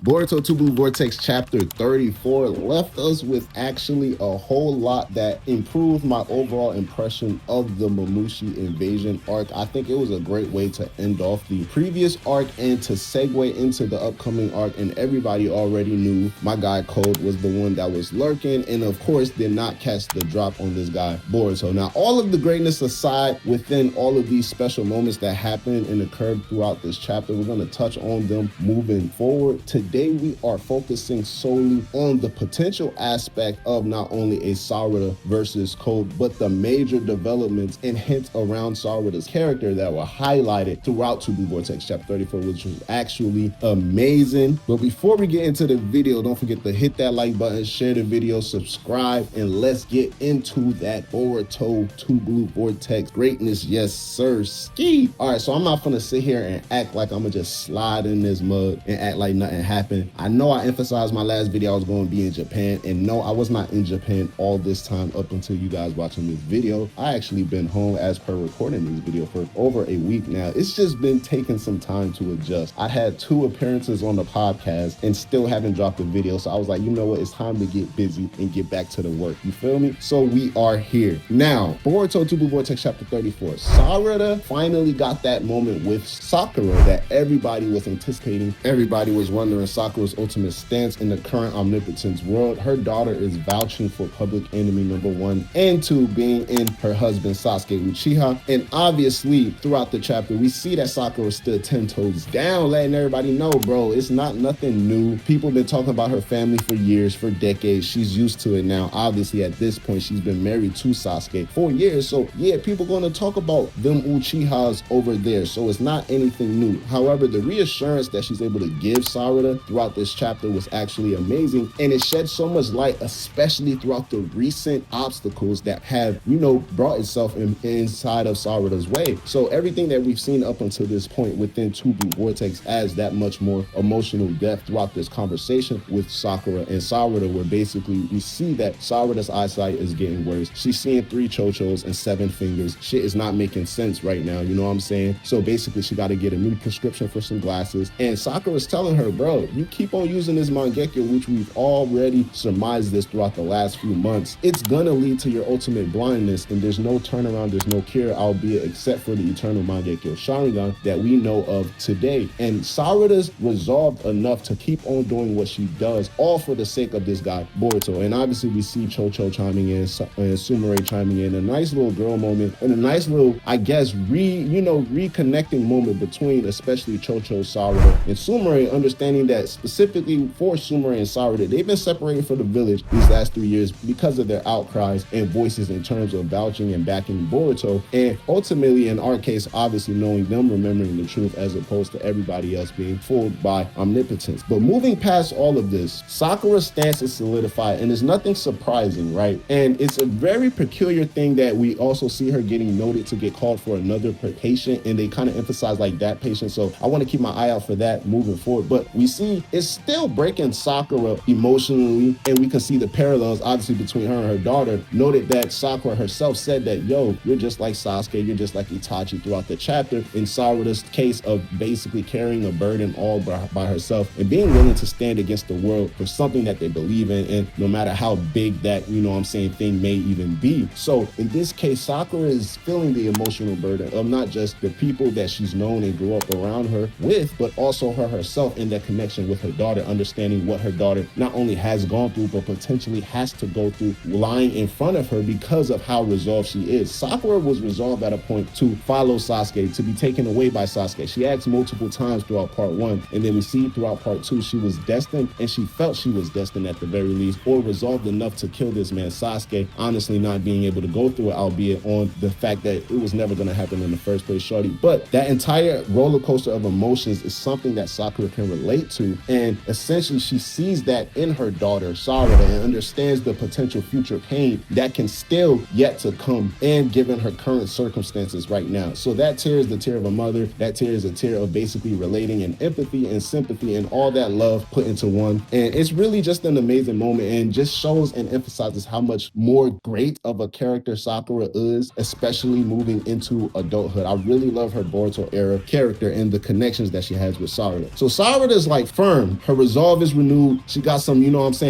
Boruto 2 Blue Vortex chapter 34 left us with actually a whole lot that improved my overall impression of the Mamushi invasion arc. I think it was a great way to end off the previous arc and to segue into the upcoming arc, and everybody already knew my guy Code was the one that was lurking, and of course did not catch the drop on this guy Boruto. Now, all of the greatness aside, within all of these special moments that happened and occurred throughout this chapter, we're going to touch on them moving forward. Today we are focusing solely on the potential aspect of not only a SARADA versus Code, but the major developments and hints around SARADA's character that were highlighted throughout 2 Blue Vortex chapter 34, which was actually amazing. But before we get into the video, don't forget to hit that like button, share the video, subscribe, and let's get into that Boruto 2 Blue Vortex greatness. Yes, sir. Ski. All right, so I'm not gonna sit here and act like I'm gonna just slide in this mud and act like nothing happened. I know I emphasized my last video I was going to be in Japan, and no, I was not in Japan all this time up until you guys watching this video. I actually been home as per recording this video for over a week now. It's just been taking some time to adjust. I had 2 appearances on the podcast and still haven't dropped a video, so I was like, you know what, it's time to get busy and get back to the work. You feel me? So we are here. Now, Boruto 2 Blue Vortex chapter 34. Sarada finally got that moment with Sakura that everybody was anticipating. Everybody was wondering Sakura's ultimate stance in the current omnipotence world. Her daughter is vouching for public enemy number 1 and 2 being in her husband Sasuke Uchiha. And obviously throughout the chapter we see that Sakura stood 10 toes down, letting everybody know, bro, it's not nothing new. People been talking about her family for years, for decades. She's used to it now. Obviously at this point she's been married to Sasuke for years, so yeah, people gonna talk about them Uchihas over there, so it's not anything new. However, the reassurance that she's able to give Sarada throughout this chapter was actually amazing, and it shed so much light, especially throughout the recent obstacles that have, you know, brought itself inside of Sarada's way. So everything that we've seen up until this point within 2 Blue Vortex adds that much more emotional depth throughout this conversation with Sakura and Sarada, where basically we see that Sarada's eyesight is getting worse. She's seeing 3 chochos and 7 fingers. Shit is not making sense right now, you know what I'm saying? So basically she got to get a new prescription for some glasses, and Sakura's telling her, bro, you keep on using this Mangekyo, which we've already surmised this throughout the last few months, it's gonna lead to your ultimate blindness, and there's no turnaround, there's no cure, albeit except for the eternal Mangekyo Sharingan that we know of today. And Sarada's resolved enough to keep on doing what she does, all for the sake of this guy Boruto. And obviously we see Chocho chiming in and Sumire chiming in, a nice little girl moment and a nice little, I guess, reconnecting moment between especially Chocho, Sarada, and Sumire, understanding that specifically for Sumire and Sarada, they've been separated from the village these last 3 years because of their outcries and voices in terms of vouching and backing Boruto, and ultimately in our case obviously knowing them, remembering the truth as opposed to everybody else being fooled by omnipotence. But moving past all of this, Sakura's stance is solidified, and there's nothing surprising, right? And it's a very peculiar thing that we also see her getting noted to get called for another patient, and they kind of emphasize like that patient, so I want to keep my eye out for that moving forward. But we see it's still breaking Sakura emotionally, and we can see the parallels obviously between her and her daughter. Noted that Sakura herself said that, yo, you're just like Sasuke, you're just like Itachi throughout the chapter, in Sarada's case of basically carrying a burden all by herself and being willing to stand against the world for something that they believe in, and no matter how big that, you know what I'm saying, thing may even be. So in this case, Sakura is feeling the emotional burden of not just the people that she's known and grew up around her with, but also her herself in that connection with her daughter, understanding what her daughter not only has gone through, but potentially has to go through lying in front of her because of how resolved she is. Sakura was resolved at a point to follow Sasuke, to be taken away by Sasuke. She asked multiple times throughout part 1, and then we see throughout part 2, she was destined, and she felt she was destined at the very least, or resolved enough to kill this man Sasuke, honestly not being able to go through it, albeit on the fact that it was never going to happen in the first place, shorty. But that entire roller coaster of emotions is something that Sakura can relate to, and essentially she sees that in her daughter Sarada and understands the potential future pain that can still yet to come, and given her current circumstances right now. So that tear is the tear of a mother, that tear is a tear of basically relating and empathy and sympathy and all that love put into one. And it's really just an amazing moment, and just shows and emphasizes how much more great of a character Sakura is, especially moving into adulthood. I really love her Boruto era character and the connections that she has with Sarada. So Sarada is like firm. Her resolve is renewed. She got some,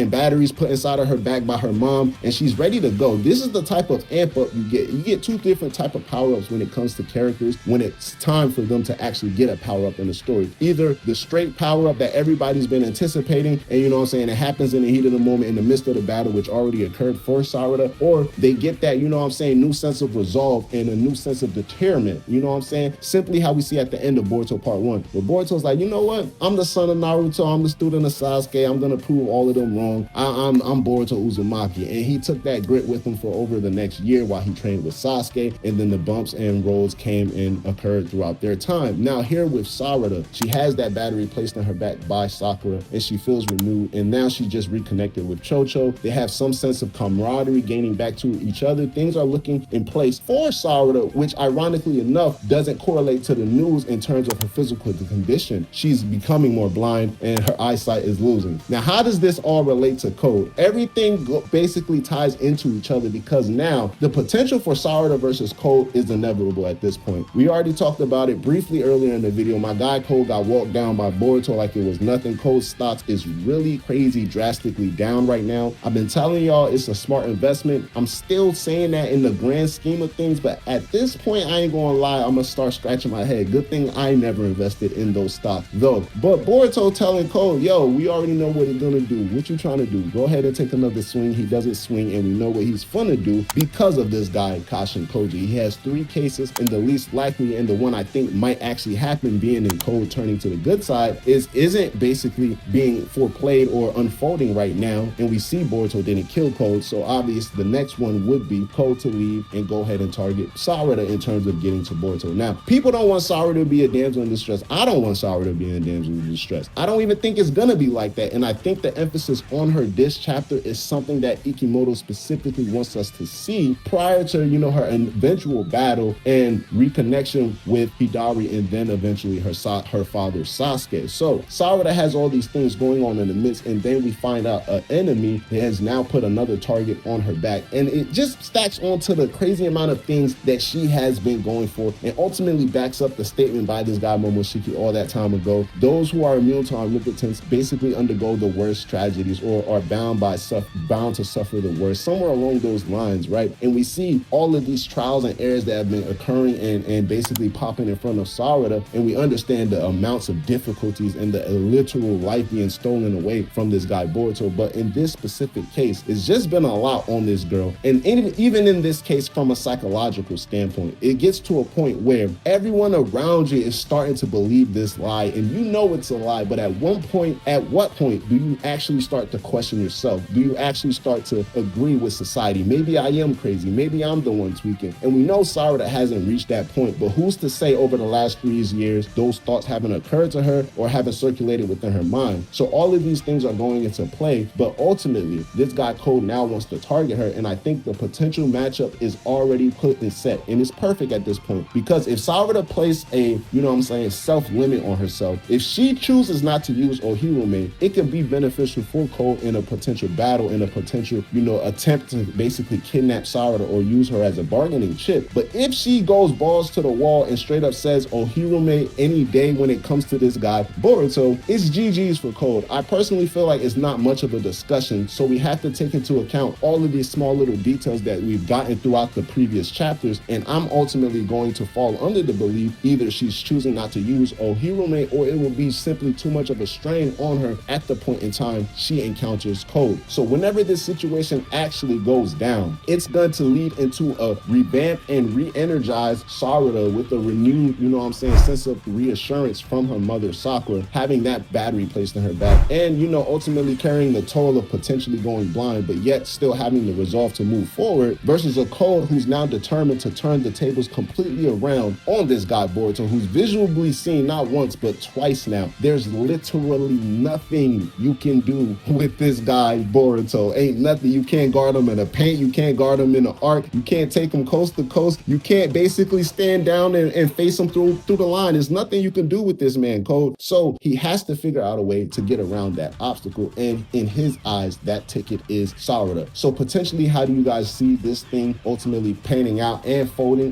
batteries put inside of her back by her mom, and she's ready to go. This is the type of amp up you get. You get two different type of power-ups when it comes to characters when it's time for them to actually get a power-up in the story. Either the straight power-up that everybody's been anticipating, and it happens in the heat of the moment in the midst of the battle, which already occurred for Sarada, or they get that, new sense of resolve and a new sense of determination, simply how we see at the end of Boruto Part 1, where Boruto's like, you know what, I'm the son of Naruto, I'm the student of Sasuke, I'm gonna prove all of them wrong, I'm Boruto Uzumaki. And he took that grit with him for over the next year while he trained with Sasuke, and then the bumps and rolls came and occurred throughout their time. Now here with Sarada, she has that battery placed in her back by Sakura, and she feels renewed, and now she just reconnected with Chocho. They have some sense of camaraderie gaining back to each other. Things are looking in place for Sarada, which ironically enough doesn't correlate to the news in terms of her physical condition. She's becoming more blind and her eyesight is losing. Now, how does this all relate to Code? Everything basically ties into each other, because now the potential for Sarada versus Code is inevitable at this point. We already talked about it briefly earlier in the video. My guy Code got walked down by Boruto like it was nothing. Code's stocks is really crazy drastically down right now. I've been telling y'all it's a smart investment. I'm still saying that in the grand scheme of things, but at this point, I ain't gonna lie, I'm gonna start scratching my head. Good thing I never invested in those stocks though. But Boruto telling Code, yo, we already know what he's gonna do. What you trying to do? Go ahead and take another swing. He doesn't swing, and we know what he's finna do because of this guy, Kashin Koji. He has 3 cases, and the least likely, and the one I think might actually happen being in Code turning to the good side, isn't basically being foreplayed or unfolding right now. And we see Boruto didn't kill Code, so obvious the next one would be Code to leave and go ahead and target Sarada in terms of getting to Boruto. Now, people don't want Sarada to be a damsel in distress. I don't want Sarada to be a damsel in distress. I don't even think it's gonna be like that, and I think the emphasis on her this chapter is something that Ikimoto specifically wants us to see prior to, her eventual battle and reconnection with Hidari, and then eventually her father Sasuke. So Sarada has all these things going on in the midst, and then we find out an enemy has now put another target on her back, and it just stacks onto the crazy amount of things that she has been going for, and ultimately backs up the statement by this guy Momoshiki all that time ago. Those who are immune to omnipotence basically undergo the worst tragedies, or are bound to suffer the worst, somewhere along those lines, right? And we see all of these trials and errors that have been occurring and basically popping in front of Sarada, and we understand the amounts of difficulties and the literal life being stolen away from this guy Boruto. But in this specific case, it's just been a lot on this girl, and even in this case, from a psychological standpoint, it gets to a point where everyone around you is starting to believe this lie, and you know it's a lie, but at what point do you actually start to question yourself? Do you actually start to agree with society? Maybe I am crazy, maybe I'm the one tweaking. And we know Sarada hasn't reached that point, but who's to say over the last 3 years those thoughts haven't occurred to her or haven't circulated within her mind? So all of these things are going into play, but ultimately this guy Code now wants to target her, and I think the potential matchup is already put and set, and it's perfect at this point, because if Sarada places a self-limit on herself, if she chooses not to use Ohirome, it could be beneficial for Code in a potential battle, in a potential attempt to basically kidnap Sarada or use her as a bargaining chip. But if she goes balls to the wall and straight up says Ohirome any day when it comes to this guy Boruto, it's GG's for Code. I personally feel like it's not much of a discussion, so we have to take into account all of these small little details that we've gotten throughout the previous chapters, and I'm ultimately going to fall under the belief either she's choosing not to use Ohirome, or it will be simply too much of a strain on her at the point in time she encounters Code. So whenever this situation actually goes down, it's going to lead into a revamped and re-energized Sarada with a renewed, sense of reassurance from her mother Sakura, having that battery placed in her back, and ultimately carrying the toll of potentially going blind, but yet still having the resolve to move forward, versus a Code who's now determined to turn the tables completely around on this guy Boruto, who's visually seen not once but twice now. There's literally nothing you can do with this guy Boruto. Ain't nothing. You can't guard him in a paint, you can't guard him in an arc, you can't take him coast to coast, you can't basically stand down and face him through the line. There's nothing you can do with this man Code. So he has to figure out a way to get around that obstacle, and in his eyes that ticket is Sarada. So potentially, how do you guys see this thing ultimately panning out and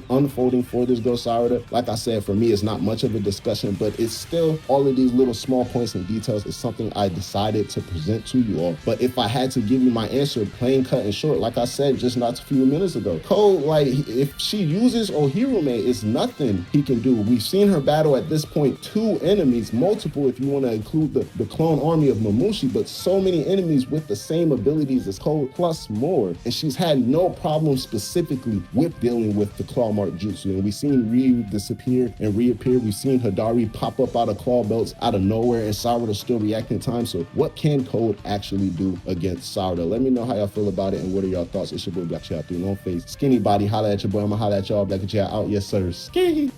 unfolding for this girl Sarada? Like I said, for me it's not much of a discussion, but it's still all of these little small small points and details is something I decided to present to you all. But if I had to give you my answer, plain cut and short, like I said just not a few minutes ago, Code, like, if she uses Ohirume, it's nothing he can do. We've seen her battle at this point 2 enemies, multiple if you want to include the clone army of Mamushi, but so many enemies with the same abilities as Code plus more. And she's had no problem specifically with dealing with the claw mark jutsu. And we've seen Ryu disappear and reappear. We've seen Hidari pop up out of claw belts out of nowhere, and Sarada still reacting in time. So what can Code actually do against Sarada? Let me know how y'all feel about it and what are y'all thoughts. It's your boy Black Chat 3 No Face. Skinny body, holla at your boy. I'ma holla at y'all. Black Chat out. Yes, sir. Skinny.